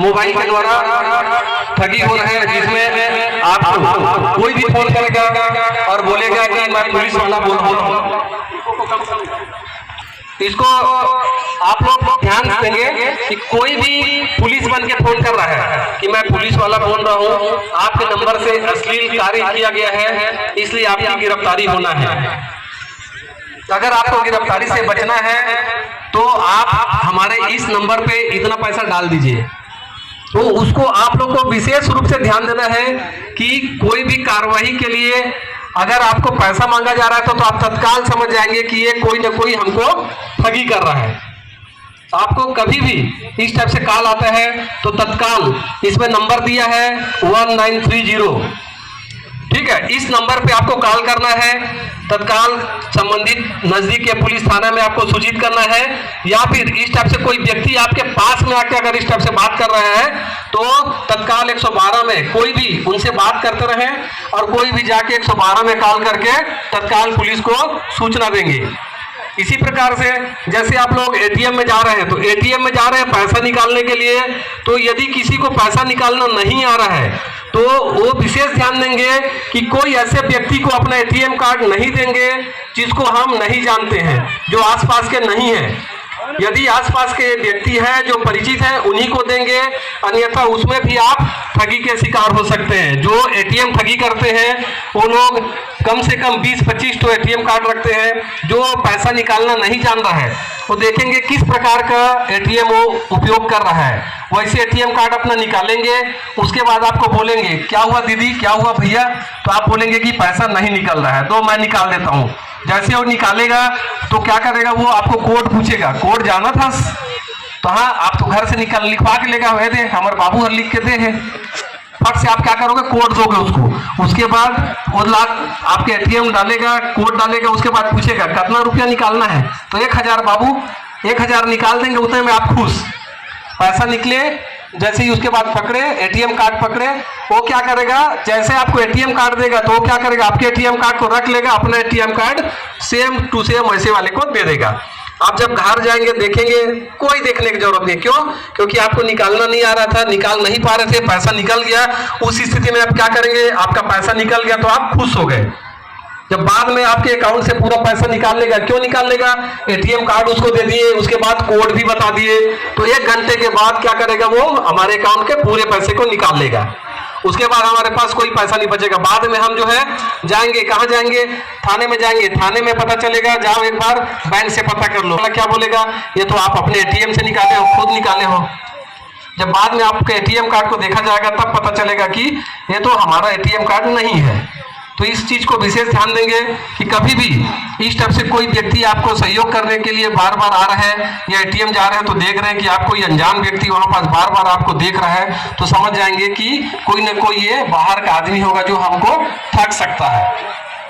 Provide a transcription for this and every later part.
Mobile के द्वारा ठगी हो रहे हैं, जिसमें आपको कोई भी फोन करेगा और बोलेगा कि मैं पुलिस वाला बोल रहा हूँ। इसको आप लोग ध्यान देंगे कि कोई भी पुलिस बन के फोन कर रहा है कि मैं पुलिस वाला बोल रहा हूँ, आपके नंबर से अश्लील कार्य किया गया है, इसलिए आपकी गिरफ्तारी होना है। अगर आपको गिरफ्तारी से बचना है तो आप हमारे इस नंबर पे इतना पैसा डाल दीजिए। तो उसको आप लोग को विशेष रूप से ध्यान देना है कि कोई भी कार्रवाई के लिए अगर आपको पैसा मांगा जा रहा है तो आप तत्काल समझ जाएंगे कि ये कोई ना कोई हमको ठगी कर रहा है। आपको कभी भी इस टाइप से कॉल आता है तो तत्काल इसमें नंबर दिया है 1930, ठीक है, इस नंबर पे आपको कॉल करना है, तत्काल संबंधित नजदीक के पुलिस थाना में आपको सूचित करना है। या फिर इस टाइप से कोई व्यक्ति आपके पास में आके अगर इस टाइप से बात कर रहा है तो तत्काल 112 में कोई भी उनसे बात करते रहे और कोई भी जाके 112 में कॉल करके तत्काल पुलिस को सूचना देंगे। इसी प्रकार से जैसे आप लोग एटीएम में जा रहे हैं तो एटीएम में जा रहे हैं पैसा निकालने के लिए, तो यदि किसी को पैसा निकालना नहीं आ रहा है तो वो विशेष ध्यान देंगे कि कोई ऐसे व्यक्ति को अपना एटीएम कार्ड नहीं देंगे जिसको हम नहीं जानते हैं, जो आसपास के नहीं है। यदि आसपास के व्यक्ति हैं जो परिचित हैं उन्हीं को देंगे, अन्यथा उसमें भी आप ठगी के शिकार हो सकते हैं। जो एटीएम ठगी करते हैं वो लोग कम से कम 20-25 तो एटीएम कार्ड रखते हैं। जो पैसा निकालना नहीं जान रहा है वो देखेंगे किस प्रकार का एटीएम वो उपयोग कर रहा है, वैसे एटीएम कार्ड अपना निकालेंगे। उसके बाद आपको बोलेंगे क्या हुआ दीदी, क्या हुआ भैया, तो आप बोलेंगे कि पैसा नहीं निकल रहा है तो मैं निकाल देता हूँ। जैसे वो निकालेगा तो क्या करेगा, वो आपको कोड पूछेगा, कोड जाना था तो हाँ आप तो घर से निकाल लिखवा के लेगा, हुए दे हमारे बाबू हर लिख के दे है, फट से आप क्या करोगे कोड दोगे उसको। उसके बाद वो लाख आपके एटीएम डालेगा, कोड डालेगा, उसके बाद पूछेगा कितना रुपया निकालना है, तो 1000 बाबू, 1000 निकाल देंगे, उतने में आप खुश। पैसा निकले जैसे ही उसके बाद पकड़े एटीएम कार्ड पकड़े, वो क्या करेगा, जैसे आपको एटीएम कार्ड देगा तो वो क्या करेगा, आपके एटीएम कार्ड को रख लेगा, अपना ATM card same to same वैसे वाले को दे देगा। आप जब घर जाएंगे देखेंगे कोई देखने की जरूरत नहीं, क्यों, क्योंकि आपको निकालना नहीं आ रहा था, निकाल नहीं पा रहे थे, पैसा निकल गया। उस स्थिति में आप क्या करेंगे, आपका पैसा निकल गया तो आप खुश हो गए। जब बाद में आपके अकाउंट से पूरा पैसा निकाल लेगा, क्यों निकाल लेगा, एटीएम कार्ड उसको दे दिए, उसके बाद कोड भी बता दिए, तो 1 घंटे के बाद क्या करेगा, वो हमारे अकाउंट के पूरे पैसे को निकाल लेगा। उसके बाद हमारे पास कोई पैसा नहीं बचेगा। बाद में हम जो है जाएंगे, कहाँ जाएंगे, थाने में जाएंगे, थाने में पता चलेगा, जाओ एक बार बैंक से पता कर लो, क्या बोलेगा, ये तो आप अपने एटीएम से निकाले हो, खुद निकाले हो। जब बाद में आपके एटीएम कार्ड को देखा जाएगा तब पता चलेगा कि ये तो हमारा एटीएम कार्ड नहीं है। तो इस चीज को विशेष ध्यान देंगे कि कभी भी इस तरह से कोई व्यक्ति आपको सहयोग करने के लिए बार बार आ रहा है या एटीएम जा रहे हैं तो देख रहे हैं कि आप कोई अनजान व्यक्ति वहां पास बार बार आपको देख रहा है, तो समझ जाएंगे कि कोई ना कोई ये बाहर का आदमी होगा जो हमको ठग सकता है।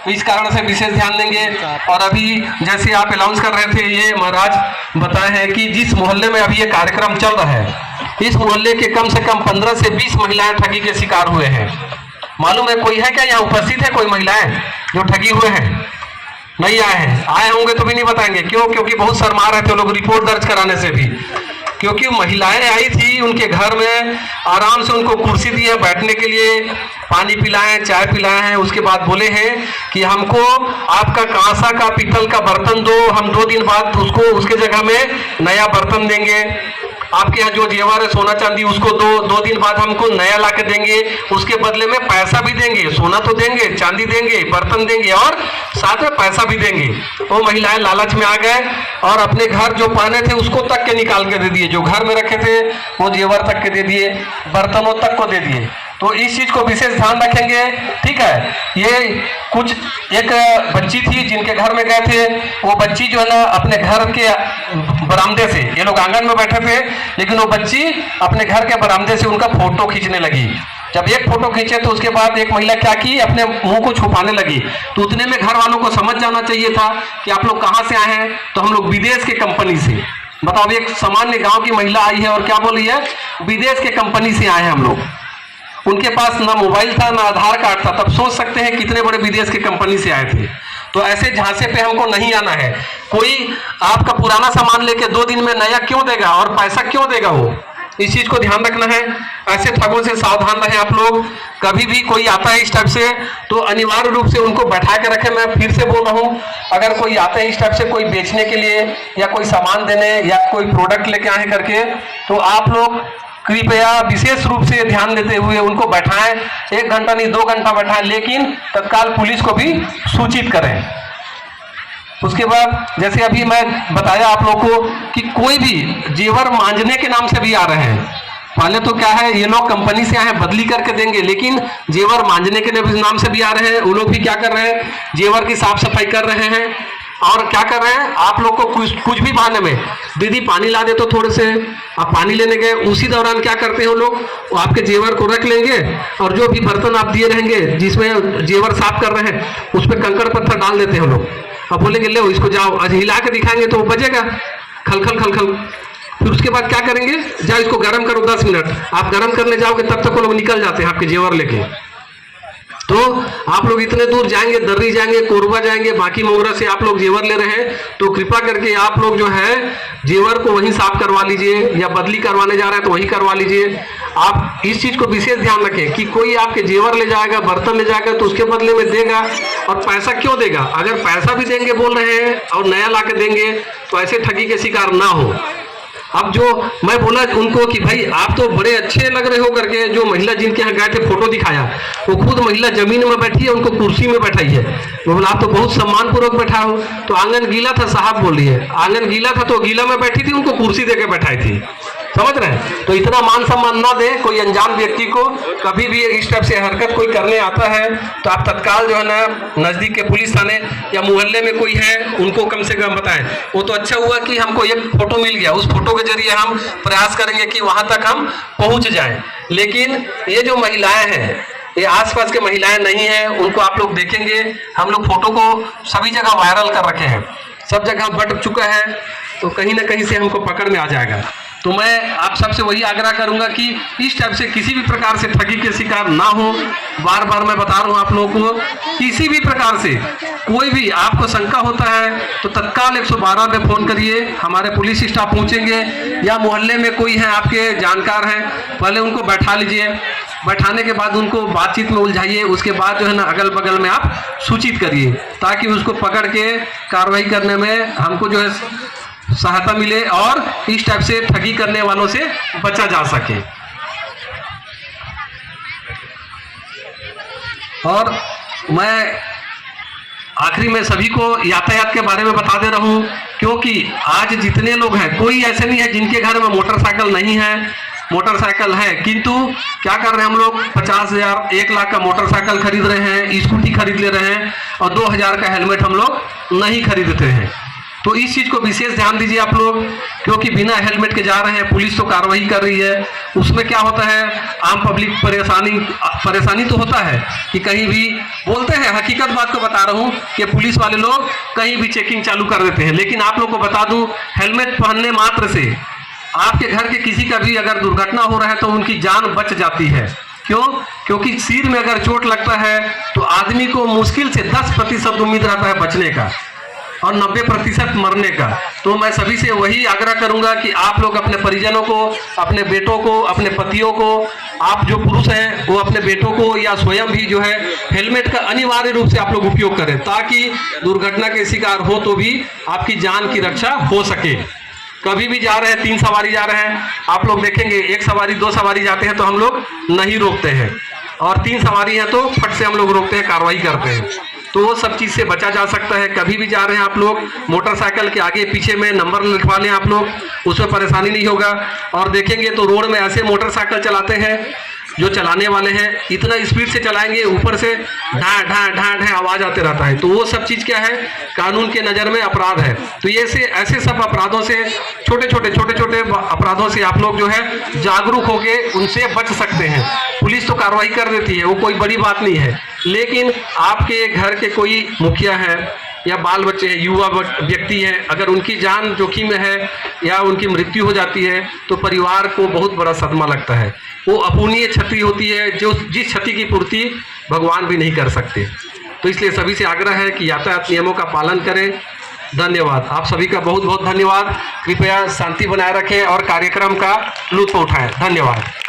तो इस कारण से विशेष ध्यान देंगे। और अभी जैसे आप अनाउंस कर रहे थे, ये महाराज बताए हैं कि जिस मोहल्ले में अभी ये कार्यक्रम चल रहा है, इस मोहल्ले के कम से कम 15 से 20 महिलाएं ठगी के शिकार हुए हैं। मालूम है कोई है क्या यहाँ उपस्थित है, कोई महिलाएं जो ठगी हुए हैं? नहीं आए हैं, आए होंगे तो भी नहीं बताएंगे, क्यों, क्योंकि बहुत शर्मा रहे थे लोग रिपोर्ट दर्ज कराने से भी। क्योंकि महिलाएं आई थी उनके घर में, आराम से उनको कुर्सी दी है बैठने के लिए, पानी पिलाए, चाय पिलाए हैं, उसके बाद बोले हैं कि हमको आपका कांसा का पीतल का बर्तन दो, हम 2 दिन बाद उसको उसके जगह में नया बर्तन देंगे। आपके यहाँ जो जेवर है सोना चांदी उसको 2 दिन बाद हमको नया ला के देंगे, उसके बदले में पैसा भी देंगे, सोना तो देंगे, चांदी देंगे, बर्तन देंगे और साथ में पैसा भी देंगे। वो महिलाएं लालच में आ गए और अपने घर जो पाने थे उसको तक के निकाल के दे दिए, जो घर में रखे थे वो जेवर तक के दे दिए, बर्तनों तक को दे दिए। तो इस चीज को विशेष ध्यान रखेंगे, ठीक है। ये कुछ एक बच्ची थी जिनके घर में गए थे, वो बच्ची जो है ना अपने घर के बरामदे से, ये लोग आंगन में बैठे थे, लेकिन वो बच्ची अपने घर के बरामदे से उनका फोटो खींचने लगी। जब एक फोटो खींचे तो उसके बाद एक महिला क्या की, अपने मुंह को छुपाने लगी। तो उतने में घर वालों को समझ जाना चाहिए था कि आप लोग कहाँ से आए हैं, तो हम लोग विदेश के कंपनी से। बताओ, एक सामान्य गांव की महिला आई है और क्या बोली है, विदेश के कंपनी से आए हैं हम लोग। उनके पास ना मोबाइल था ना आधार कार्ड था, तब सोच सकते हैं कितने बड़े विदेश के कंपनी से आए थे। तो ऐसे झांसे पे हमको नहीं आना है। कोई आपका पुराना सामान लेके 2 दिन में नया क्यों देगा और पैसा क्यों देगा वो? इस चीज को ध्यान रखना है। ऐसे ठगों से सावधान रहें आप लोग। कभी भी कोई आता है इस टाइप से तो अनिवार्य रूप से उनको बैठा के रखें। मैं फिर से बोल रहा हूँ, अगर कोई आता है इस टाइप से कोई बेचने के लिए या कोई सामान देने या कोई प्रोडक्ट लेके आए करके, तो आप लोग कृपया विशेष रूप से ध्यान देते हुए उनको बैठाएं। 1 घंटा नहीं 2 घंटा बैठाएं, लेकिन तत्काल पुलिस को भी सूचित करें। उसके बाद जैसे अभी मैं बताया आप लोगों को कि कोई भी जेवर मांझने के नाम से भी आ रहे हैं। पहले तो क्या है, ये लोग कंपनी से आए हैं बदली करके देंगे, लेकिन जेवर मांझने के नाम से भी आ रहे हैं। वो लोग भी क्या कर रहे हैं, जेवर की साफ सफाई कर रहे हैं और क्या कर रहे हैं, आप लोग को कुछ भी बहाने में दीदी पानी ला दे तो थोड़े से आप पानी लेने गए, उसी दौरान क्या करते हैं वो लोग, वो आपके जेवर को रख लेंगे और जो भी बर्तन आप दिए रहेंगे जिसमें जेवर साफ कर रहे हैं उस पर कंकड़ पत्थर डाल देते हैं लोग। अब बोलेंगे ले इसको जाओ, आज हिला के दिखाएंगे तो वो बजेगा खलखल खलखल। फिर उसके बाद क्या करेंगे, जाओ इसको गर्म करो 10 मिनट। आप गर्म करने जाओगे तब तक वो लोग निकल जाते हैं आपके जेवर लेके। तो आप लोग इतने दूर जाएंगे, दर्री जाएंगे, कोरबा जाएंगे, बाकी मोगरा से आप लोग जेवर ले रहे हैं, तो कृपा करके आप लोग जो है जेवर को वहीं साफ करवा लीजिए, या बदली करवाने जा रहे हैं तो वहीं करवा लीजिए। आप इस चीज को विशेष ध्यान रखें कि कोई आपके जेवर ले जाएगा, बर्तन ले जाएगा तो उसके बदले में देगा। और पैसा क्यों देगा, अगर पैसा भी देंगे बोल रहे हैं और नया ला के देंगे तो ऐसे ठगी के शिकार ना हो। अब जो मैं बोला उनको कि भाई आप तो बड़े अच्छे लग रहे हो करके, जो महिला जिनके यहाँ गए थे फोटो दिखाया, वो खुद महिला जमीन में बैठी है, उनको कुर्सी में बैठाई है। वो बोला आप तो बहुत सम्मान पूर्वक बैठा हो। तो आंगन गीला था, साहब बोल रही है आंगन गीला था तो गीला में बैठी थी, उनको कुर्सी देके बैठाई थी। समझ रहे हैं, तो इतना मान सम्मान ना दे कोई अनजान व्यक्ति को। कभी भी इस टाइप से हरकत कोई करने आता है तो आप तत्काल जो है ना नजदीक के पुलिस थाने या मोहल्ले में कोई है उनको कम से कम बताएं। वो तो अच्छा हुआ कि हमको एक फोटो मिल गया, उस फोटो के जरिए हम प्रयास करेंगे कि वहां तक हम पहुंच जाएं। लेकिन ये जो महिलाएं हैं, ये आसपास के महिलाएं नहीं है, उनको आप लोग देखेंगे हम लोग फोटो को सभी जगह वायरल कर रखे हैं, सब जगह बट चुका है, तो कहीं ना कहीं से हमको पकड़ में आ जाएगा। तो मैं आप सबसे वही आग्रह करूंगा कि इस टाइप से किसी भी प्रकार से ठगी के शिकार ना हो। बार बार मैं बता रहा हूं आप लोगों को, किसी भी प्रकार से कोई भी आपको शंका होता है तो तत्काल 112 पे फोन करिए, हमारे पुलिस स्टाफ पहुंचेंगे। या मोहल्ले में कोई है आपके जानकार हैं, पहले उनको बैठा लीजिए, बैठाने के बाद उनको बातचीत में उलझाइए, उसके बाद जो है ना अगल बगल में आप सूचित करिए, ताकि उसको पकड़ के कार्रवाई करने में हमको जो है सहायता मिले और इस टाइप से ठगी करने वालों से बचा जा सके। और मैं आखिरी में सभी को यातायात के बारे में बता दे रहा हूं, क्योंकि आज जितने लोग हैं कोई ऐसे नहीं है जिनके घर में मोटरसाइकिल नहीं है। मोटरसाइकिल है, किंतु क्या कर रहे हैं हम लोग 50,000 1 लाख का मोटरसाइकिल खरीद रहे हैं, स्कूटी खरीद ले रहे हैं और 2,000 का हेलमेट हम लोग नहीं खरीदते हैं। तो इस चीज को विशेष ध्यान दीजिए आप लोग, क्योंकि बिना हेलमेट के जा रहे हैं, पुलिस तो कार्रवाई कर रही है। उसमें क्या होता है, आम पब्लिक परेशानी तो होता है कि कहीं भी बोलते हैं, हकीकत बात को बता रहा हूं कि पुलिस वाले लोग कहीं भी चेकिंग चालू कर देते हैं। लेकिन आप लोग को बता दूं, हेलमेट पहनने मात्र से आपके घर के किसी का भी अगर दुर्घटना हो रहा है तो उनकी जान बच जाती है। क्यों? क्योंकि सिर में अगर चोट लगता है तो आदमी को मुश्किल से 10% उम्मीद रहता है बचने का और 90% मरने का। तो मैं सभी से वही आग्रह करूंगा कि आप लोग अपने परिजनों को, अपने बेटों को, अपने पतियों को, आप जो पुरुष हैं वो अपने बेटों को या स्वयं भी जो है हेलमेट का अनिवार्य रूप से आप लोग उपयोग करें, ताकि दुर्घटना के शिकार हो तो भी आपकी जान की रक्षा हो सके। कभी भी जा रहे हैं, 3 सवारी जा रहे हैं, आप लोग देखेंगे 1 सवारी 2 सवारी जाते हैं तो हम लोग नहीं रोकते हैं, और 3 सवारी हैं तो फट से हम लोग रोकते हैं, कार्रवाई करते हैं। तो वो सब चीज़ से बचा जा सकता है। कभी भी जा रहे हैं आप लोग, मोटरसाइकिल के आगे पीछे में नंबर लिखवा लें आप लोग, उसमें परेशानी नहीं होगा। और देखेंगे तो रोड में ऐसे मोटरसाइकिल चलाते हैं, जो चलाने वाले हैं इतना स्पीड से चलाएंगे, ऊपर से ढां ढां ढां ढां आवाज़ आते रहता है। तो वो सब चीज़ क्या है, कानून के नज़र में अपराध है। तो ये ऐसे सब अपराधों से, छोटे छोटे अपराधों से आप लोग जो है जागरूक होके उनसे बच सकते हैं। पुलिस तो कार्रवाई कर देती है, वो कोई बड़ी बात नहीं है, लेकिन आपके घर के कोई मुखिया है या बाल बच्चे हैं, युवा व्यक्ति हैं, अगर उनकी जान जोखिम में है या उनकी मृत्यु हो जाती है तो परिवार को बहुत बड़ा सदमा लगता है। वो अपूर्णीय क्षति होती है, जो जिस क्षति की पूर्ति भगवान भी नहीं कर सकते। तो इसलिए सभी से आग्रह है कि यातायात नियमों का पालन करें, धन्यवाद। आप सभी का बहुत बहुत धन्यवाद। कृपया शांति बनाए रखें और कार्यक्रम का लुत्फ उठाएं। धन्यवाद।